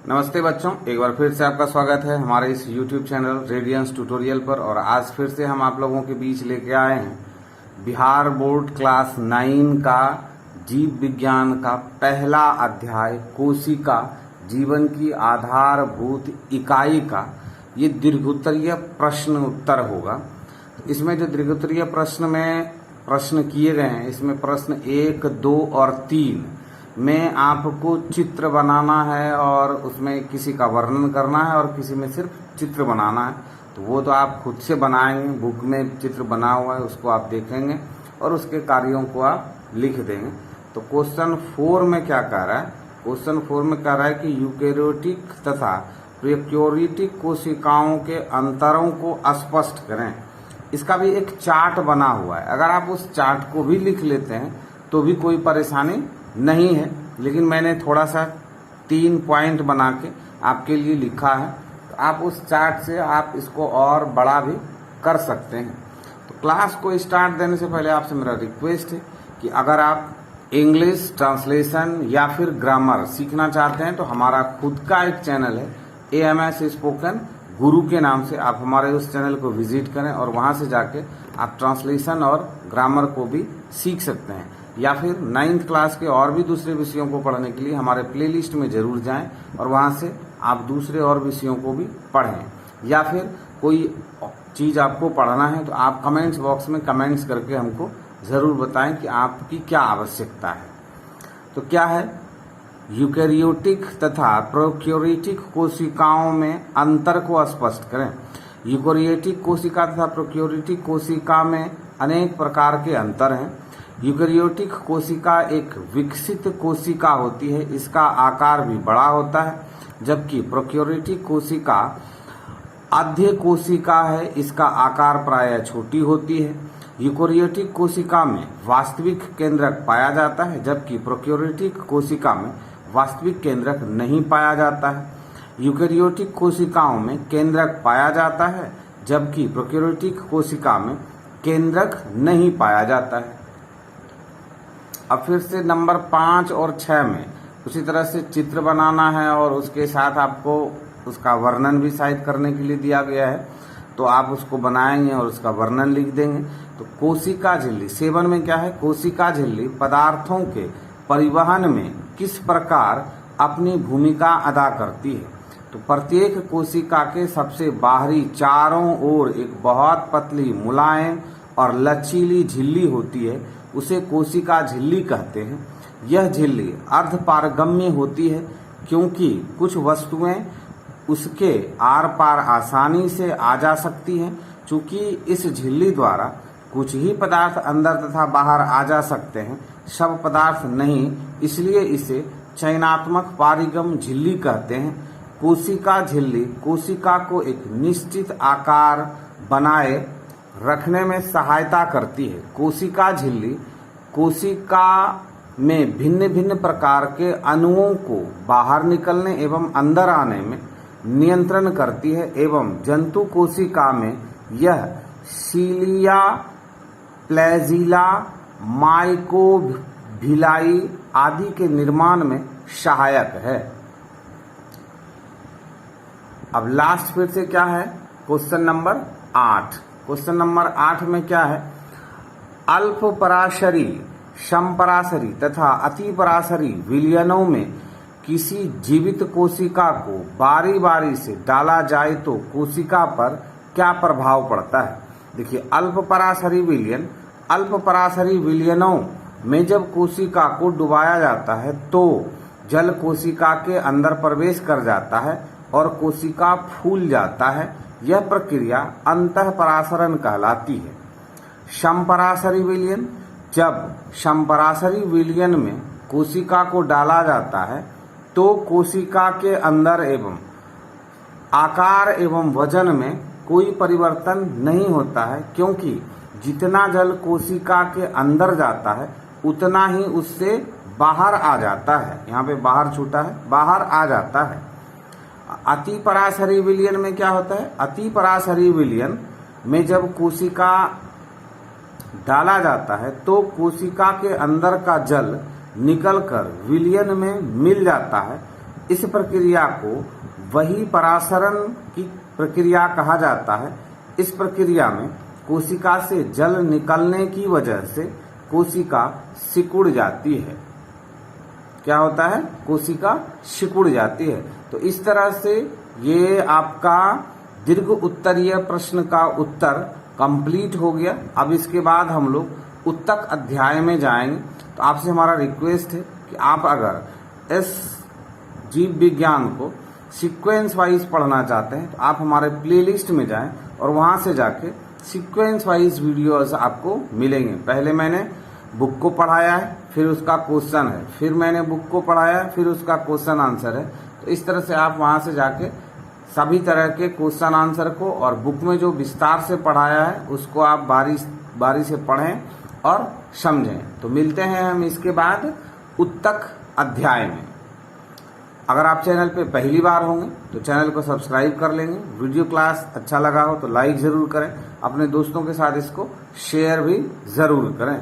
नमस्ते बच्चों, एक बार फिर से आपका स्वागत है हमारे इस YouTube चैनल रेडियंस ट्यूटोरियल पर। और आज फिर से हम आप लोगों के बीच लेके आए हैं बिहार बोर्ड क्लास 9 का जीव विज्ञान का पहला अध्याय कोशिका जीवन की आधारभूत इकाई का ये दीर्घोत्तरीय प्रश्न उत्तर होगा। इसमें जो दीर्घोत्तरीय प्रश्न में प्रश्न किए गए हैं, इसमें प्रश्न 1, 2 और 3 में आपको चित्र बनाना है और उसमें किसी का वर्णन करना है और किसी में सिर्फ चित्र बनाना है। तो वो तो आप खुद से बनाएंगे, बुक में चित्र बना हुआ है उसको आप देखेंगे और उसके कार्यों को आप लिख देंगे। तो क्वेश्चन 4 में क्या कह रहा है? क्वेश्चन 4 में कह रहा है कि यूकेरियोटिक तथा प्रोकैरियोटिक कोशिकाओं के अंतरों को स्पष्ट करें। इसका भी एक चार्ट बना हुआ है, अगर आप उस चार्ट को भी लिख लेते हैं तो भी कोई परेशानी नहीं है, लेकिन मैंने थोड़ा सा 3 पॉइंट बना के आपके लिए लिखा है। तो आप उस चार्ट से आप इसको और बड़ा भी कर सकते हैं। तो क्लास को स्टार्ट देने से पहले आपसे मेरा रिक्वेस्ट है कि अगर आप इंग्लिश ट्रांसलेशन या फिर ग्रामर सीखना चाहते हैं तो हमारा खुद का एक चैनल है AMS स्पोकन गुरु के नाम से। आप हमारे उस चैनल को विजिट करें और वहां से जाके आप ट्रांसलेशन और ग्रामर को भी सीख सकते हैं। या फिर 9th क्लास के और भी दूसरे विषयों को पढ़ने के लिए हमारे प्लेलिस्ट में जरूर जाएं और वहां से आप दूसरे और विषयों को भी पढ़ें। या फिर कोई चीज आपको पढ़ना है तो आप कमेंट्स बॉक्स में कमेंट्स करके हमको जरूर बताएं कि आपकी क्या आवश्यकता है। तो क्या है? यूकेरियोटिक तथा प्रोकैरियोटिक कोशिकाओं में अंतर को स्पष्ट करें। यूकेरियोटिक कोशिका तथा प्रोकैरियोटिक कोशिका में अनेक प्रकार के अंतर हैं। यूकेरियोटिक कोशिका एक विकसित कोशिका होती है, इसका आकार भी बड़ा होता है, जबकि प्रोकैरियोटिक कोशिका आद्य कोशिका है, इसका आकार प्रायः छोटी होती है। यूकेरियोटिक कोशिका में वास्तविक केंद्रक पाया जाता है, जबकि प्रोकैरियोटिक कोशिका में वास्तविक केंद्रक नहीं पाया जाता है। यूकेरियोटिक कोशिकाओं में केंद्रक पाया जाता है, जबकि प्रोकैरियोटिक कोशिका में केंद्रक नहीं पाया जाता है। अब फिर से नंबर 5 और 6 में उसी तरह से चित्र बनाना है और उसके साथ आपको उसका वर्णन भी शायद करने के लिए दिया गया है, तो आप उसको बनाएंगे और उसका वर्णन लिख देंगे। तो कोशिका झिल्ली 7 में क्या है? कोशिका झिल्ली पदार्थों के परिवहन में किस प्रकार अपनी भूमिका अदा करती है? तो प्रत्येक कोशिका के सबसे बाहरी चारों ओर एक बहुत पतली, मुलायम और लचीली झिल्ली होती है, उसे कोशिका झिल्ली कहते हैं। यह झिल्ली अर्धपारगम्य होती है क्योंकि कुछ वस्तुएं उसके आर पार आसानी से आ जा सकती हैं। चूंकि इस झिल्ली द्वारा कुछ ही पदार्थ अंदर तथा बाहर आ जा सकते हैं, सब पदार्थ नहीं, इसलिए इसे चयनात्मक पारिगम झिल्ली कहते हैं। कोशिका झिल्ली कोशिका को एक निश्चित आकार बनाए रखने में सहायता करती है। कोशिका झिल्ली कोशिका में भिन्न भिन्न प्रकार के अणुओं को बाहर निकलने एवं अंदर आने में नियंत्रण करती है एवं जंतु कोशिका में यह सीलिया, प्लैजिला, माइकोभिलाई आदि के निर्माण में सहायक है। अब लास्ट फिर से क्या है? Question number 8। क्वेश्चन नंबर 8 में क्या है? अल्पपराशरी, समपराशरी तथा अतिपराशरी विलयनों में किसी जीवित कोशिका को बारी बारी से डाला जाए तो कोशिका पर क्या प्रभाव पड़ता है? देखिए, अल्पपराशरी विलयनों में जब कोशिका को डुबाया जाता है तो जल कोशिका के अंदर प्रवेश कर जाता है और कोशिका फूल जाता है। यह प्रक्रिया अंतःपरासरण कहलाती है। समपराशरी विलयन, जब समपराशरी विलयन में कोशिका को डाला जाता है तो कोशिका के अंदर एवं आकार एवं वजन में कोई परिवर्तन नहीं होता है, क्योंकि जितना जल कोशिका के अंदर जाता है उतना ही उससे बाहर आ जाता है। यहाँ पे बाहर छूटा है, बाहर आ जाता है। अतिपराशरी विलयन में क्या होता है? अतिपराशरी विलयन में जब कोशिका डाला जाता है तो कोशिका के अंदर का जल निकलकर विलयन में मिल जाता है इस प्रक्रिया को वही परासरण की प्रक्रिया कहा जाता है। इस प्रक्रिया में कोशिका से जल निकलने की वजह से कोशिका सिकुड़ जाती है। क्या होता है? कोशिका सिकुड़ जाती है। तो इस तरह से ये आपका दीर्घ उत्तरीय प्रश्न का उत्तर कंप्लीट हो गया। अब इसके बाद हम लोग उत्तक अध्याय में जाएंगे। तो आपसे हमारा रिक्वेस्ट है कि आप अगर इस जीव विज्ञान को सीक्वेंस वाइज पढ़ना चाहते हैं तो आप हमारे प्लेलिस्ट में जाएं और वहां से जाके सीक्वेंस वाइज वीडियोस आपको मिलेंगे। पहले मैंने बुक को पढ़ाया है, फिर उसका क्वेश्चन है, फिर मैंने बुक को पढ़ाया है, फिर उसका क्वेश्चन आंसर है। तो इस तरह से आप वहां से जाके सभी तरह के क्वेश्चन आंसर को और बुक में जो विस्तार से पढ़ाया है उसको आप बारी से पढ़ें और समझें। तो मिलते हैं हम इसके बाद उत्तक अध्याय में। अगर आप चैनल पे पहली बार होंगे तो चैनल को सब्सक्राइब कर लेंगे। वीडियो क्लास अच्छा लगा हो तो लाइक जरूर करें, अपने दोस्तों के साथ इसको शेयर भी जरूर करें।